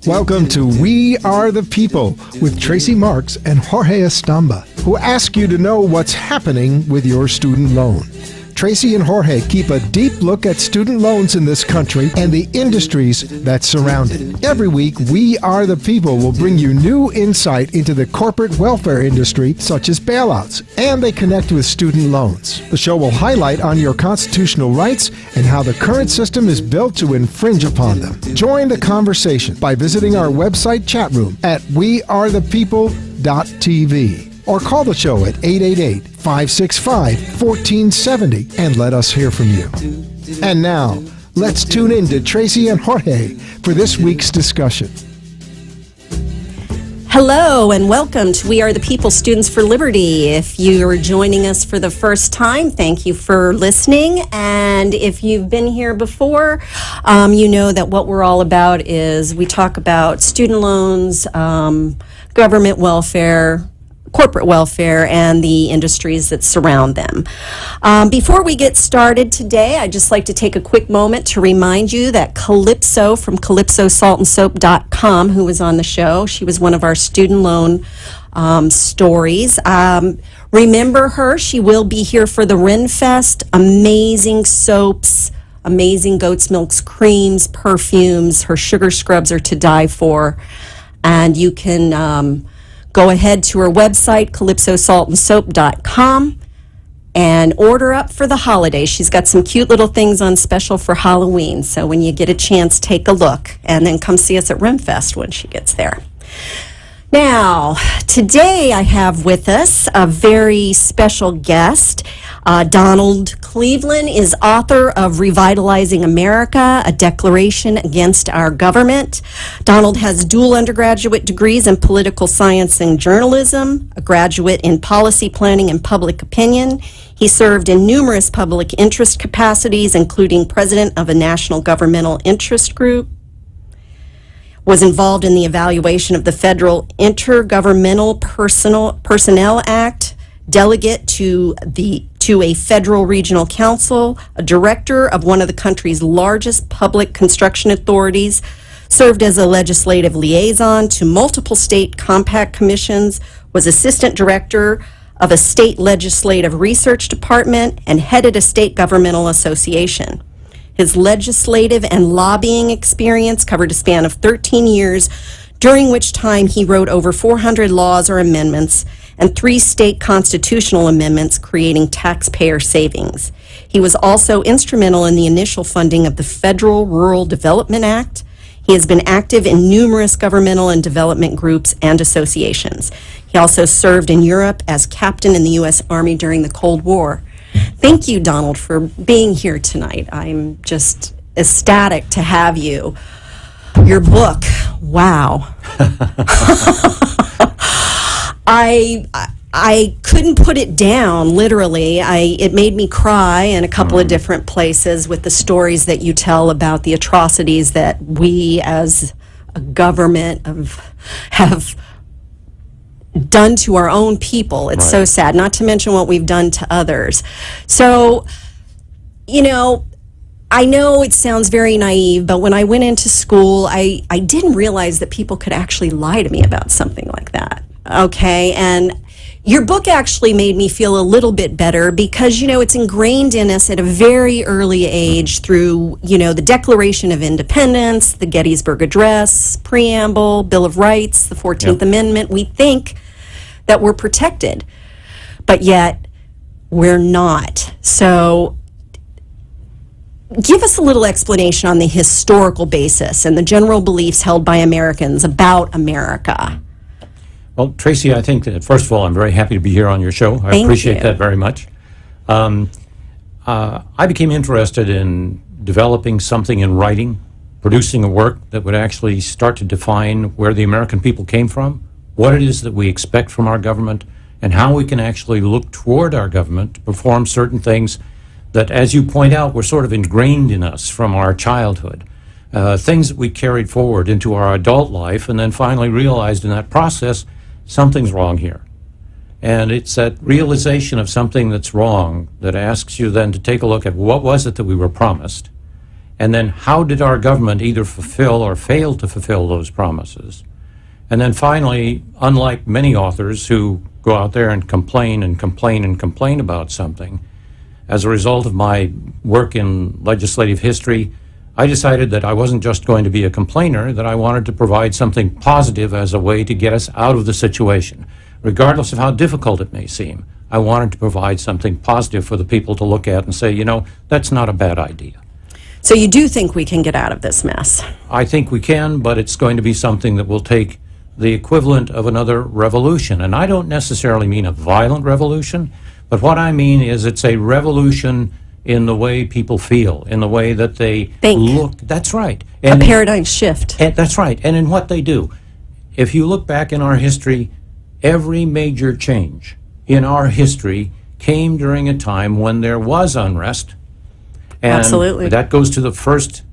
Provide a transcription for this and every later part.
Welcome to We Are the People with Tracy Marks and Jorge Estamba, who ask you to know what's happening with your student loan. Tracy and Jorge keep a deep look at student loans in this country and the industries that surround it. Every week, We Are the People will bring you new insight into the corporate welfare industry, such as bailouts, and they connect with student loans. The show will highlight on your constitutional rights and how the current system is built to infringe upon them. Join the conversation by visiting our website chat room at wearethepeople.tv. Or call the show at 888-565-1470 and let us hear from you. And now, let's tune in to Tracy and Jorge for this week's discussion. Hello and welcome to We Are the People, Students for Liberty. If you're joining us for the first time, thank you for listening. And if you've been here before, you know that what we're all about is we talk about student loans, government welfare, corporate welfare, and the industries that surround them. Before we get started today, I'd just like to take a quick moment to remind you that Calypso from CalypsoSaltandSoap.com, who was on the show, she was one of our student loan stories. Remember her, she will be here for the Renfest. Amazing soaps, amazing goat's milks, creams, perfumes. Her sugar scrubs are to die for. And you can go ahead to her website, CalypsoSaltandSoap.com, and order up for the holidays. She's got some cute little things on special for Halloween, so when you get a chance, take a look, and then come see us at Renfest when she gets there. Now, today I have with us a very special guest. Donald Cleveland is author of Revitalizing America, A Declaration Against Our Government. Donald has dual undergraduate degrees in political science and journalism, a graduate in policy planning and public opinion. He served in numerous public interest capacities, including president of a national governmental interest group, was involved in the evaluation of the Federal Intergovernmental Personnel Act, delegate to a federal regional council, a director of one of the country's largest public construction authorities, served as a legislative liaison to multiple state compact commissions, was assistant director of a state legislative research department, and headed a state governmental association. His legislative and lobbying experience covered a span of 13 years, during which time he wrote over 400 laws or amendments and 3 state constitutional amendments creating taxpayer savings. He was also instrumental in the initial funding of the Federal Rural Development Act. He has been active in numerous governmental and development groups and associations. He also served in Europe as captain in the U.S. Army during the Cold War. Thank you, Donald, for being here tonight. I'm just ecstatic to have you. Your book, wow. I couldn't put it down, literally. It made me cry in a couple of different places with the stories that you tell about the atrocities that we as a government have done to our own people. It's so sad, not to mention what we've done to others. So, you know, I know it sounds very naive, but when I went into school, I didn't realize that people could actually lie to me about something like that. Okay, and your book actually made me feel a little bit better because, you know, it's ingrained in us at a very early age through, you know, the Declaration of Independence, the Gettysburg Address, Preamble, Bill of Rights, the 14th Amendment. We think that we're protected, but yet we're not. So give us a little explanation on the historical basis and the general beliefs held by Americans about America. Well, Tracy, I think that, first of all, I'm very happy to be here on your show. I appreciate that very much. I became interested in developing something in writing, producing a work that would actually start to define where the American people came from, what it is that we expect from our government, and how we can actually look toward our government to perform certain things that, as you point out, were sort of ingrained in us from our childhood. Things that we carried forward into our adult life and then finally realized in that process something's wrong here. And it's that realization of something that's wrong that asks you then to take a look at what was it that we were promised And then how did our government either fulfill or fail to fulfill those promises? And then finally, unlike many authors who go out there and complain and complain and complain about something, as a result of my work in legislative history, I decided that I wasn't just going to be a complainer, that I wanted to provide something positive as a way to get us out of the situation. Regardless of how difficult it may seem, I wanted to provide something positive for the people to look at and say, you know, that's not a bad idea. So you do think we can get out of this mess? I think we can, but it's going to be something that will take the equivalent of another revolution. And I don't necessarily mean a violent revolution, but what I mean is it's a revolution in the way people feel, in the way that they Think. look. That's right. A paradigm shift. And that's right. And in what they do. If you look back in our history, every major change in our history came during a time when there was unrest. And Absolutely. that goes to the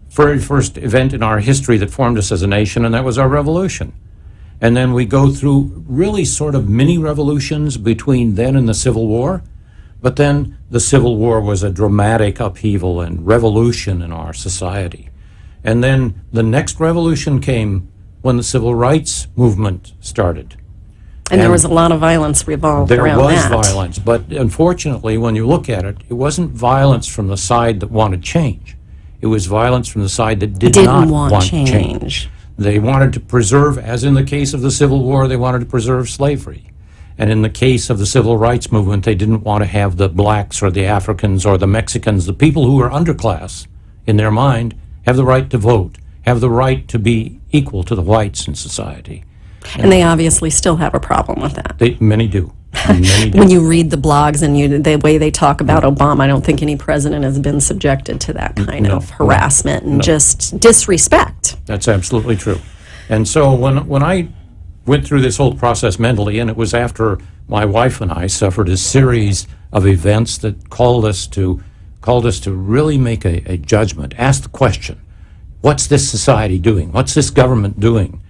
very first event in our history that formed us as a nation, and that was our revolution. And then we go through really sort of mini revolutions between then and the Civil War. But then the Civil War was a dramatic upheaval and revolution in our society. And then the next revolution came when the Civil Rights Movement started. And there was a lot of violence revolved There around was that. violence, but unfortunately, when you look at it, it wasn't violence from the side that wanted change. It was violence from the side that Didn't not want change. change. They wanted to preserve, as in the case of the Civil War, they wanted to preserve slavery. And in the case of the Civil Rights Movement, they didn't want to have the blacks or the Africans or the Mexicans, the people who were underclass in their mind, have the right to vote, have the right to be equal to the whites in society. And they obviously still have a problem with that. Many do. Many do. When you read the blogs and the way they talk about Obama, I don't think any president has been subjected to that kind of harassment and just disrespect. That's absolutely true. And so when I went through this whole process mentally, and it was after my wife and I suffered a series of events that called us to really make a judgment, ask the question, what's this society doing? What's this government doing?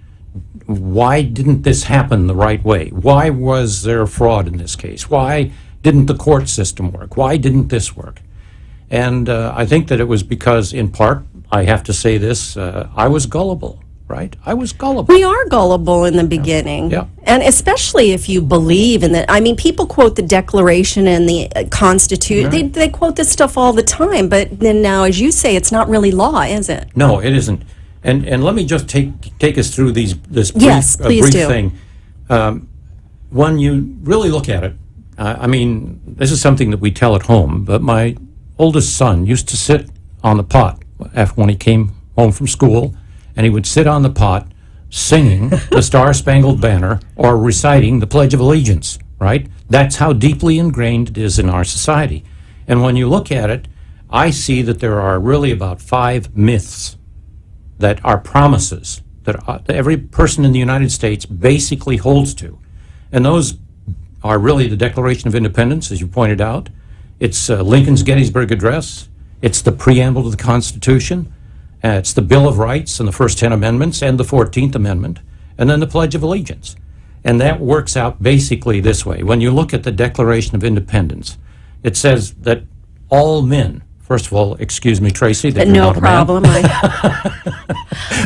Why didn't this happen the right way? Why was there fraud in this case? Why didn't the court system work? Why didn't this work? And I think that it was because, in part, I have to say this, I was gullible, right? I was gullible. We are gullible in the beginning. Yeah. And especially if you believe in it. I mean, people quote the Declaration and the Constitution. They quote this stuff all the time. But then now, as you say, it's not really law, is it? No, it isn't. And let me just take us through this brief, Yes, please brief do. thing. When you really look at it, I mean, this is something that we tell at home, but my oldest son used to sit on the pot when he came home from school, and he would sit on the pot singing the Star-Spangled Banner or reciting the Pledge of Allegiance, right? That's how deeply ingrained it is in our society. And when you look at it, I see that there are really about 5 myths that are promises that every person in the United States basically holds to. And those are really the Declaration of Independence, as you pointed out. It's Lincoln's Gettysburg Address. It's the preamble to the Constitution. It's the Bill of Rights and the first 10 amendments and the 14th Amendment, and then the Pledge of Allegiance. And that works out basically this way. When you look at the Declaration of Independence, it says that all men, first of all, excuse me, Tracy, that you're No not a man. problem.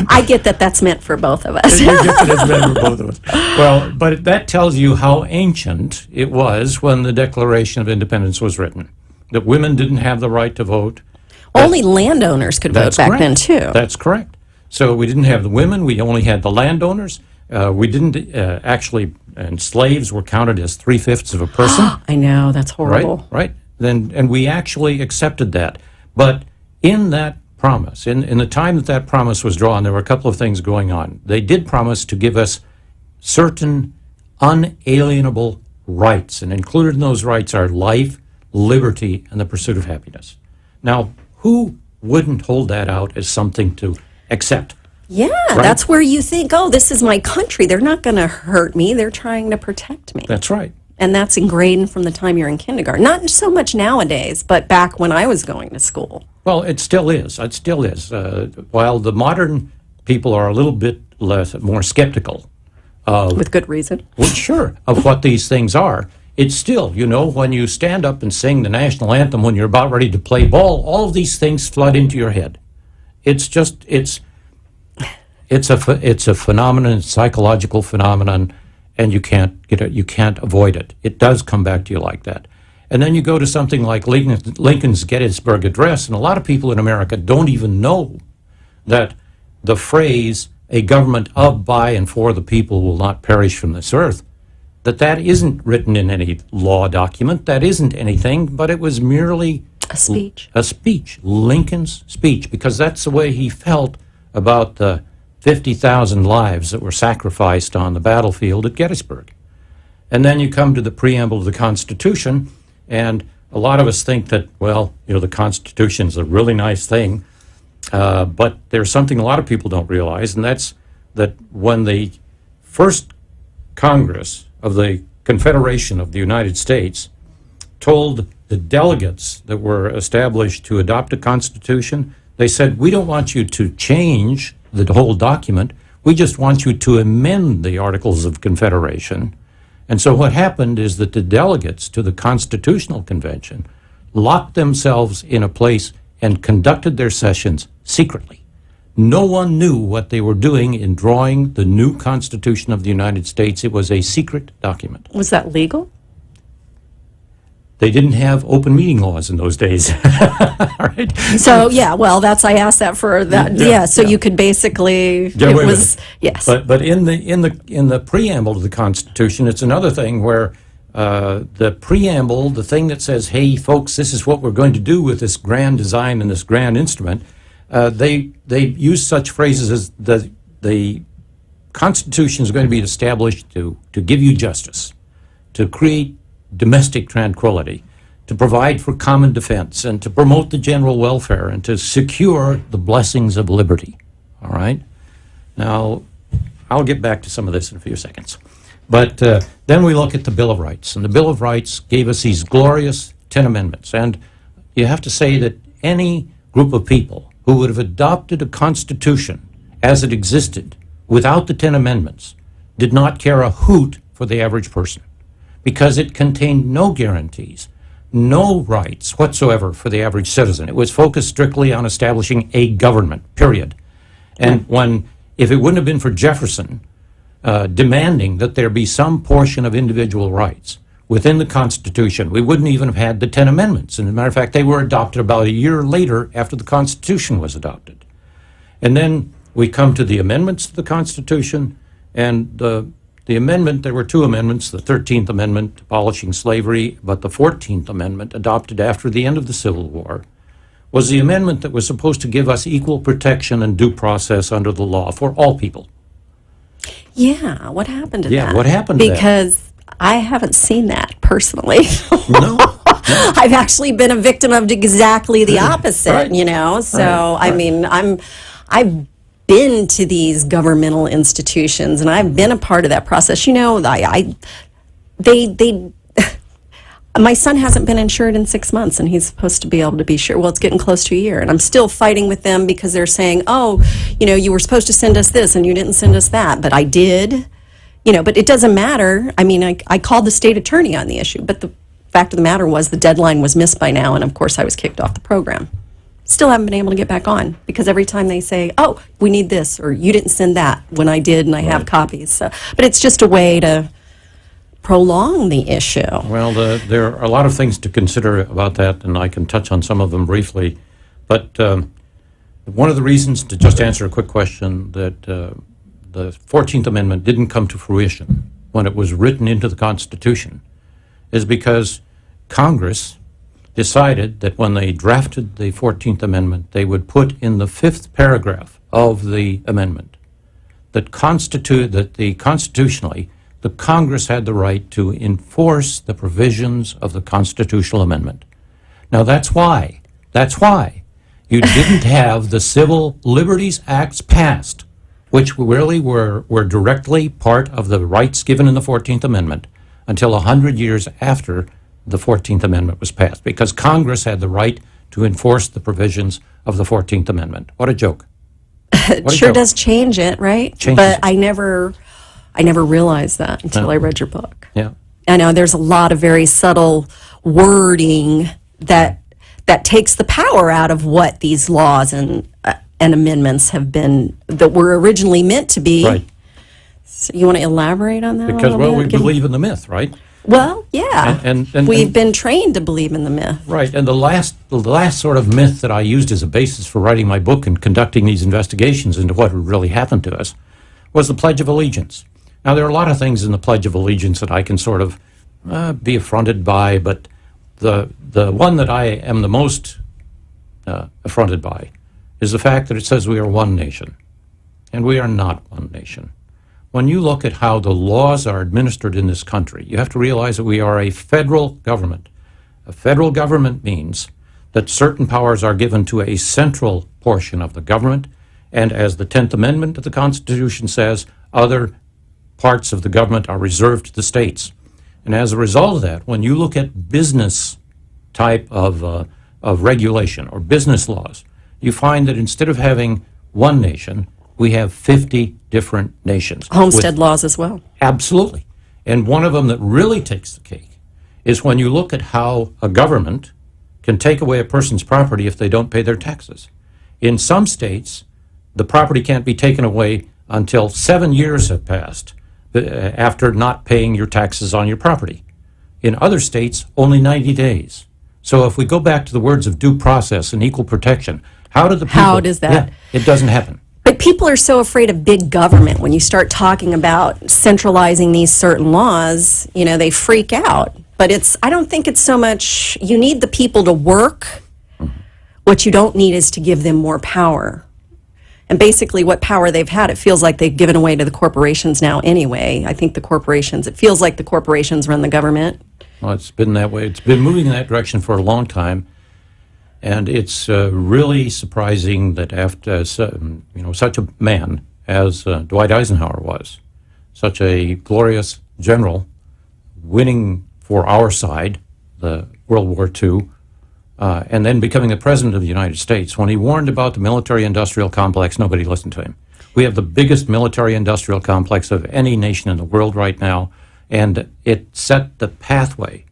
I get that that's meant for both of us. You get that it's meant for both of us. Well, but that tells you how ancient it was when the Declaration of Independence was written, that women didn't have the right to vote. Only landowners could vote back then, too. That's correct. So we didn't have the women, we only had the landowners. We didn't actually, and slaves were counted as 3/5 of a person. I know, that's horrible. Right. Then, and we actually accepted that. But in that promise, in the time that promise was drawn, there were a couple of things going on. They did promise to give us certain unalienable rights, and included in those rights are life, liberty, and the pursuit of happiness. Now, who wouldn't hold that out as something to accept? Yeah, that's where you think, oh, this is my country. They're not going to hurt me. They're trying to protect me. That's right. And that's ingrained from the time you're in kindergarten. Not so much nowadays, but back when I was going to school. Well, it still is. It still is. While the modern people are a little bit more skeptical With good reason. well, sure, of what these things are, it's still, you know, when you stand up and sing the national anthem when you're about ready to play ball, all of these things flood into your head. It's just, it's a phenomenon, it's a psychological phenomenon, and you can't get it, you can't avoid it. It does come back to you like that. And then you go to something like Lincoln's Gettysburg Address, and a lot of people in America don't even know that the phrase, a government of, by, and for the people will not perish from this earth, that isn't written in any law document, that isn't anything, but it was merely A speech. a speech, Lincoln's speech, because that's the way he felt about the 50,000 lives that were sacrificed on the battlefield at Gettysburg. And then you come to the preamble of the Constitution, and a lot of us think that, well, the Constitution is a really nice thing, but there's something a lot of people don't realize, and that's that when the first Congress of the Confederation of the United States told the delegates that were established to adopt a Constitution, they said, we don't want you to change the whole document, we just want you to amend the Articles of Confederation. And so what happened is that the delegates to the Constitutional Convention locked themselves in a place and conducted their sessions secretly. No one knew what they were doing in drawing the new Constitution of the United States. It was a secret document. Was that legal? They didn't have open meeting laws in those days. All right? So, yeah, well, I asked that for that. Yeah, so you could basically, Yeah, wait a minute. yes. But in the preamble to the Constitution, it's another thing where the preamble, the thing that says, hey, folks, this is what we're going to do with this grand design and this grand instrument, they use such phrases as the Constitution is going to be established to give you justice, to create domestic tranquility, to provide for common defense, and to promote the general welfare, and to secure the blessings of liberty. All right? Now, I'll get back to some of this in a few seconds. But then we look at the Bill of Rights, and the Bill of Rights gave us these glorious 10 amendments. And you have to say that any group of people who would have adopted a Constitution as it existed without the 10 amendments did not care a hoot for the average person, because it contained no guarantees, no rights whatsoever for the average citizen. It was focused strictly on establishing a government, period. And if it wouldn't have been for Jefferson demanding that there be some portion of individual rights within the Constitution, we wouldn't even have had the 10 amendments. And as a matter of fact, they were adopted about a year later after the Constitution was adopted. And then we come to the amendments to the Constitution, and the amendment, there were two amendments, the 13th Amendment abolishing slavery, but the 14th Amendment, adopted after the end of the Civil War, was the amendment that was supposed to give us equal protection and due process under the law for all people. Yeah, what happened to that? Yeah, what happened to that? Because I haven't seen that personally. No. I've actually been a victim of exactly the opposite, Right. So, I mean, I've been to these governmental institutions, and I've been a part of that process. My son hasn't been insured in 6 months, and he's supposed to be able to be sure. Well, it's getting close to a year, and I'm still fighting with them because they're saying, oh, you were supposed to send us this, and you didn't send us that, but I did. But it doesn't matter. I mean, I called the state attorney on the issue, but the fact of the matter was the deadline was missed by now, and of course I was kicked off the program. Still haven't been able to get back on, because every time they say, oh, we need this, or you didn't send that, when I did, and I have copies. So, but it's just a way to prolong the issue. Well, there are a lot of things to consider about that, and I can touch on some of them briefly. But one of the reasons, to just answer a quick question, that the 14th Amendment didn't come to fruition when it was written into the Constitution is because Congress decided that when they drafted the 14th Amendment, they would put in the 5th paragraph of the amendment that constitutionally, the Congress had the right to enforce the provisions of the constitutional amendment. Now that's why you didn't have the Civil Liberties Acts passed, which really were directly part of the rights given in the 14th Amendment, until 100 years after the 14th Amendment was passed, because Congress had the right to enforce the provisions of the 14th Amendment. What a joke. It sure does change it, right? But I never realized that until I read your book. Yeah. I know there's a lot of very subtle wording that takes the power out of what these laws and and amendments have been, that were originally meant to be. Right. So you want to elaborate on that a Because, little well, we bit? believe in the myth, right? Well, yeah. And We've been trained to believe in the myth. Right, and the last sort of myth that I used as a basis for writing my book and conducting these investigations into what had really happened to us was the Pledge of Allegiance. Now, there are a lot of things in the Pledge of Allegiance that I can sort of be affronted by, but the one that I am the most affronted by is the fact that it says we are one nation, and we are not one nation. When you look at how the laws are administered in this country, you have to realize that we are a federal government. A federal government means that certain powers are given to a central portion of the government, and as the 10th Amendment of the Constitution says, other parts of the government are reserved to the states. And as a result of that, when you look at business type of regulation or business laws, you find that instead of having one nation, we have 50 different nations. Homestead laws as well. Absolutely. And one of them that really takes the cake is when you look at how a government can take away a person's property if they don't pay their taxes. In some states, the property can't be taken away until 7 years have passed after not paying your taxes on your property. In other states, only 90 days. So if we go back to the words of due process and equal protection, how do the people... How does that... Yeah, it doesn't happen. But people are so afraid of big government. When you start talking about centralizing these certain laws, you know, they freak out. But I don't think it's so much, you need the people to work. What you don't need is to give them more power. And basically what power they've had, it feels like they've given away to the corporations now anyway. I think it feels like the corporations run the government. Well, it's been that way. It's been moving in that direction for a long time. And it's really surprising that after, such a man as Dwight Eisenhower was, such a glorious general, winning for our side the World War II, and then becoming the president of the United States. When he warned about the military-industrial complex, nobody listened to him. We have the biggest military-industrial complex of any nation in the world right now, and it set the pathway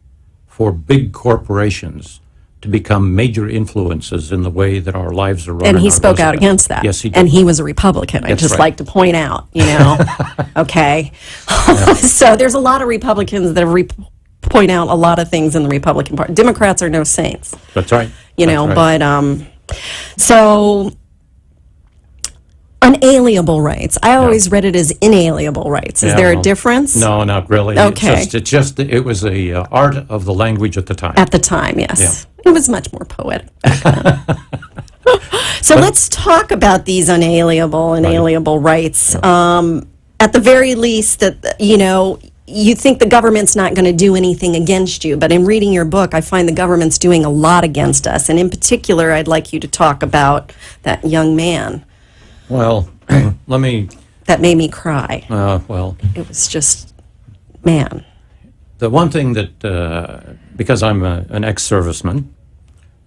for big corporations to become major influences in the way that our lives are run. And he spoke out against that. Yes, he did. And he was a Republican. I'd just like to point out, okay? So there's a lot of Republicans that point out a lot of things in the Republican Party. Democrats are no saints. That's right. So unalienable rights. I always read it as inalienable rights. Is there a difference? No, not really. Okay. It was a art of the language at the time. At the time, yes. Yeah. It was much more poetic. So let's talk about these inalienable rights. At the very least, you think the government's not going to do anything against you, but in reading your book, I find the government's doing a lot against us. And in particular, I'd like you to talk about that young man. Well, let me... That made me cry. Well... It was just, man. The one thing that, because I'm an ex-serviceman,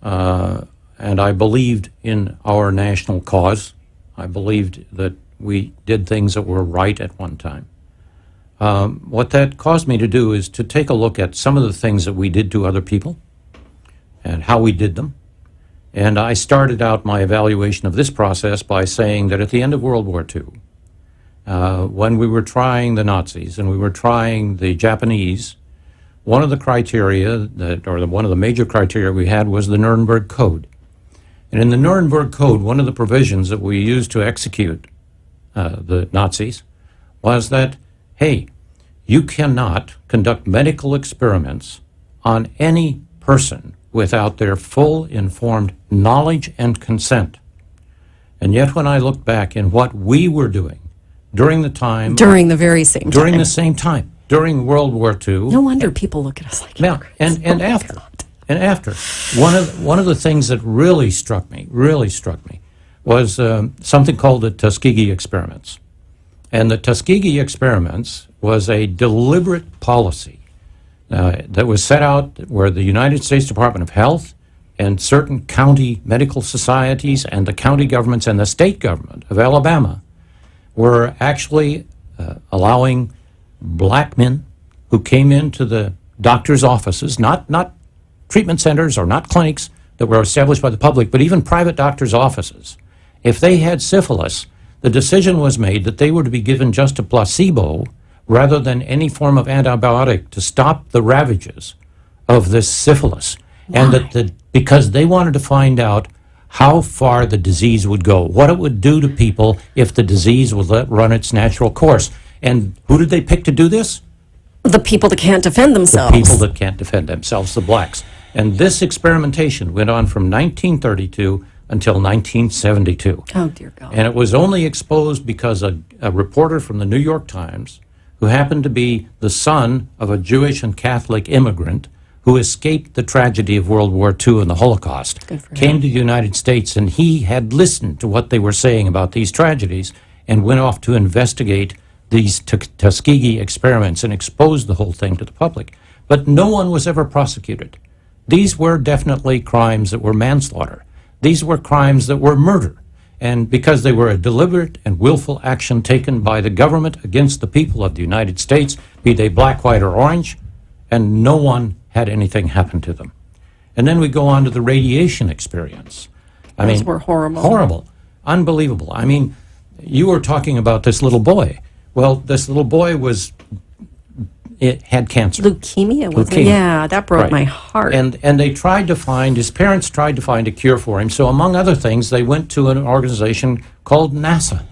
and I believed in our national cause, I believed that we did things that were right at one time. What that caused me to do is to take a look at some of the things that we did to other people and how we did them. And I started out my evaluation of this process by saying that at the end of World War II, when we were trying the Nazis and we were trying the Japanese, one of the criteria one of the major criteria we had was the Nuremberg Code. And in the Nuremberg Code, one of the provisions that we used to execute the Nazis was that, hey, you cannot conduct medical experiments on any person without their full informed knowledge and consent. And yet when I look back in what we were doing during the time... During the very same time. During the same time. During World War II. No wonder people look at us like now, and after. And after. One of the things that really struck me, was something called the Tuskegee experiments. And the Tuskegee experiments was a deliberate policy that was set out where the United States Department of Health and certain county medical societies and the county governments and the state government of Alabama were actually allowing black men who came into the doctor's offices, not treatment centers or not clinics that were established by the public, but even private doctors' offices, If they had syphilis, the decision was made that they were to be given just a placebo rather than any form of antibiotic to stop the ravages of this syphilis. And because they wanted to find out how far the disease would go, what it would do to people if the disease would let run its natural course. And who did they pick to do this? The people that can't defend themselves. People that can't defend themselves, the blacks. And this experimentation went on from 1932 until 1972. Oh, dear God. And it was only exposed because a reporter from the New York Times, who happened to be the son of a Jewish and Catholic immigrant who escaped the tragedy of World War II and the Holocaust, came to the United States, and he had listened to what they were saying about these tragedies and went off to investigate these Tuskegee experiments and exposed the whole thing to the public. But no one was ever prosecuted. These were definitely crimes that were manslaughter. These were crimes that were murder. And because they were a deliberate and willful action taken by the government against the people of the United States, be they black, white, or orange, and no one had anything happen to them. And then we go on to the radiation experience. Those were horrible. Horrible. Unbelievable. I mean, you were talking about this little boy. Well, this little boy had cancer. Leukemia, wasn't it? Yeah, that broke my heart. And they tried to find, his parents tried to find a cure for him. So among other things, they went to an organization called NASA.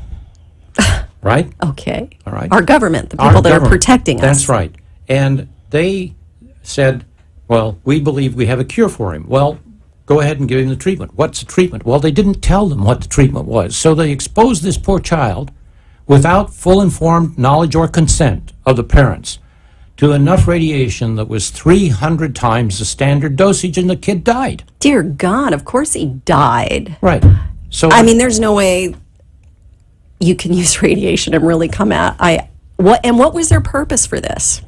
Right? Okay. All right. Our government, the people that are protecting us. That's right. And they said, well, we believe we have a cure for him. Well, go ahead and give him the treatment. What's the treatment? Well, they didn't tell them what the treatment was. So they exposed this poor child without full informed knowledge or consent of the parents to enough radiation that was 300 times the standard dosage, and the kid died. Dear God, of course he died. Right. So I mean, there's no way you can use radiation and really come out. What was their purpose for this?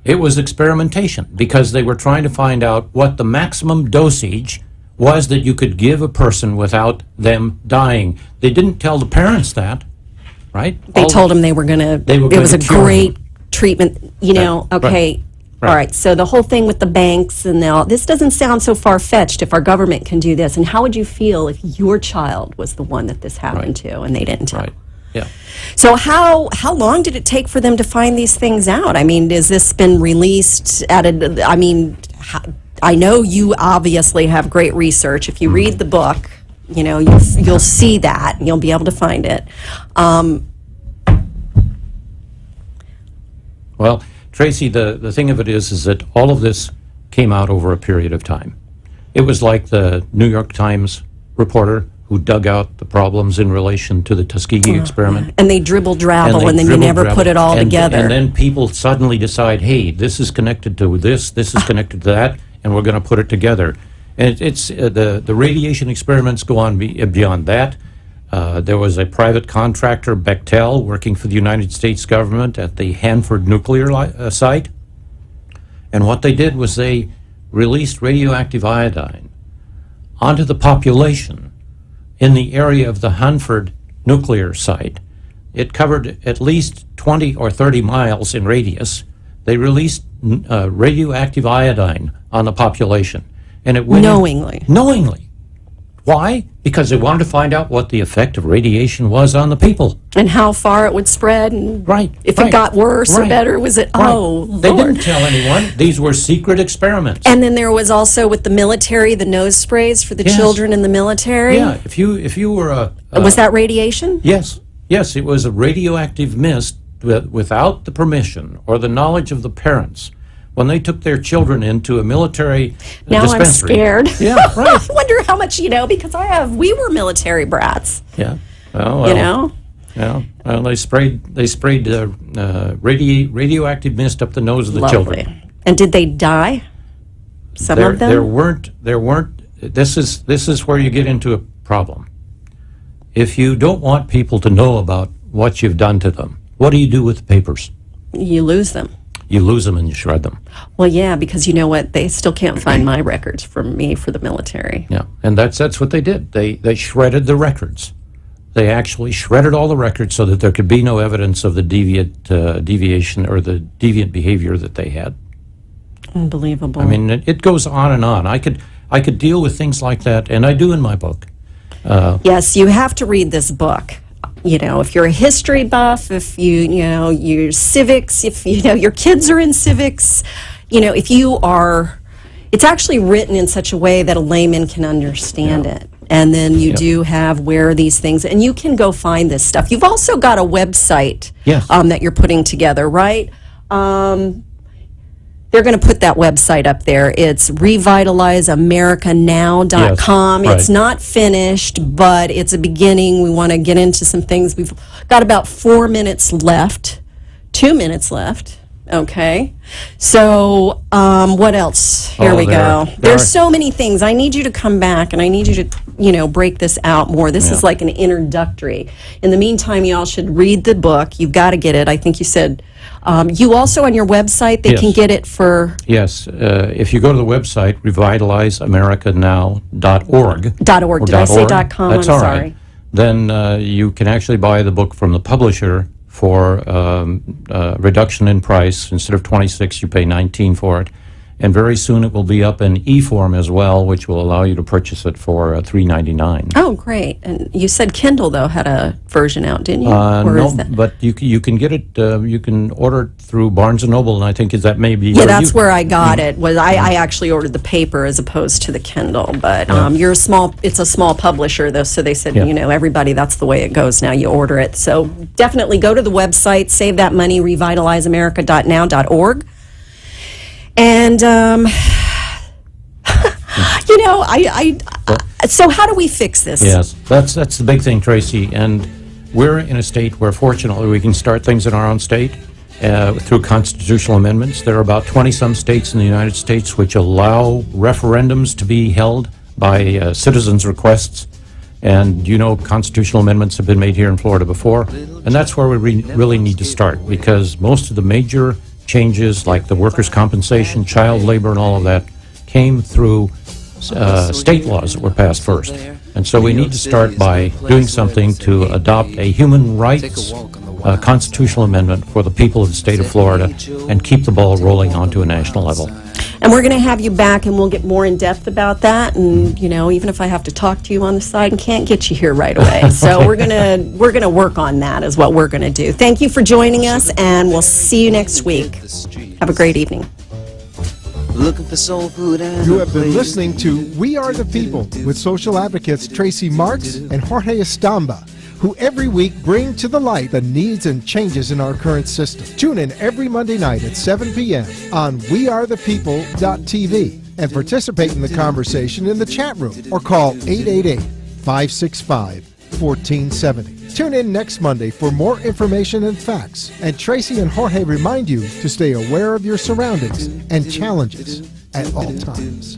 it was experimentation because they were trying to find out what the maximum dosage was that you could give a person without them dying. They didn't tell the parents that, right? They told them they were going to, it was a cure great treatment, you know, Right, okay. right. All right, so the whole thing with the banks and all, this doesn't sound so far-fetched if our government can do this. And how would you feel if your child was the one that this happened to and they didn't tell? Right, yeah. So how long did it take for them to find these things out? I mean, has this been released at a, I mean, I know you obviously have great research. If you read the book, you know, you'll see that and you'll be able to find it. Well, Tracy, the thing of it is that all of this came out over a period of time. It was like the New York Times reporter who dug out the problems in relation to the Tuskegee experiment. And they dribble drabble and then you never put it all together. And then people suddenly decide, hey, this is connected to this is connected to that, and we're going to put it together. And it's the radiation experiments go on beyond that. There was a private contractor, Bechtel, working for the United States government at the Hanford nuclear site. And what they did was they released radioactive iodine onto the population in the area of the Hanford nuclear site. It covered at least 20 or 30 miles in radius. They released radioactive iodine on the population. And it went Knowingly. Knowingly. Why? Because they wanted to find out what the effect of radiation was on the people. And how far it would spread. And Right. if right, it got worse or right, better, was it, right. oh, They Lord. didn't tell anyone. These were secret experiments. And then there was also with the military, the nose sprays for the Yes. children in the military. Yeah, if you were a... Was that radiation? Yes, it was a radioactive mist without the permission or the knowledge of the parents. When they took their children into a military Now I'm dispensary. scared. Yeah, right. I wonder how much, because we were military brats, Yeah. Well, Yeah. Well, they sprayed radioactive mist up the nose of the children. Lovely. And did they die? Some There of them? There weren't. This is where you get into a problem. If you don't want people to know about what you've done to them, what do you do with the papers? You lose them. You lose them and you shred them. Well, yeah, because you know what? They still can't find my records from me for the military. Yeah, and that's what they did. They shredded the records. They actually shredded all the records so that there could be no evidence of the deviation or the deviant behavior that they had. Unbelievable. I mean, it goes on and on. I could deal with things like that, and I do in my book. Yes, you have to read this book. You know, if you're a history buff, if you're civics, if your kids are in civics, if you are, it's actually written in such a way that a layman can understand it. And then you do have where these things, and you can go find this stuff. You've also got a website that you're putting together, right? They're going to put that website up there. It's revitalizeamericanow.com. Yes, right. It's not finished, but it's a beginning. We want to get into some things. We've got about 4 minutes left, 2 minutes left. Okay. So what else? Here we go. There's so many things. I need you to come back, and I need you to, break this out more. This is like an introductory. In the meantime, y'all should read the book. You've got to get it. I think you said you also on your website, they can get it for... Yes. If you go to the website, revitalizeamericanow.org. .org. Did I say .com? That's I'm all sorry. right. Then you can actually buy the book from the publisher for reduction in price. Instead of $26, you pay $19 for it. And very soon it will be up in e-form as well, which will allow you to purchase it for $3.99. Oh, great. And you said Kindle, though, had a version out, didn't you? No, but you can get it, you can order it through Barnes & Noble, and I think that may be... Yeah, that's where I got it. I actually ordered the paper as opposed to the Kindle, but it's a small publisher, though, so they said, everybody, that's the way it goes now. You order it. So definitely go to the website, save that money, revitalizeamerica.now.org. And, so how do we fix this? Yes, that's the big thing, Tracy. And we're in a state where, fortunately, we can start things in our own state through constitutional amendments. There are about 20-some states in the United States which allow referendums to be held by citizens' requests. And constitutional amendments have been made here in Florida before. And that's where we really need to start, because most of the major changes like the workers' compensation, child labor, and all of that came through state laws that were passed first. And so we need to start by doing something to adopt a human rights constitutional amendment for the people of the state of Florida and keep the ball rolling onto a national level. And we're going to have you back, and we'll get more in depth about that. And even if I have to talk to you on the side, and can't get you here right away, so we're gonna work on that. Is what we're going to do. Thank you for joining us, and we'll see you next week. Have a great evening. Looking for soul food and You have been listening to We Are the People with social advocates Tracy Marks and Jorge Estamba, who every week bring to the light the needs and changes in our current system. Tune in every Monday night at 7 p.m. on wearethepeople.tv and participate in the conversation in the chat room or call 888-565-1470. Tune in next Monday for more information and facts. And Tracy and Jorge remind you to stay aware of your surroundings and challenges at all times.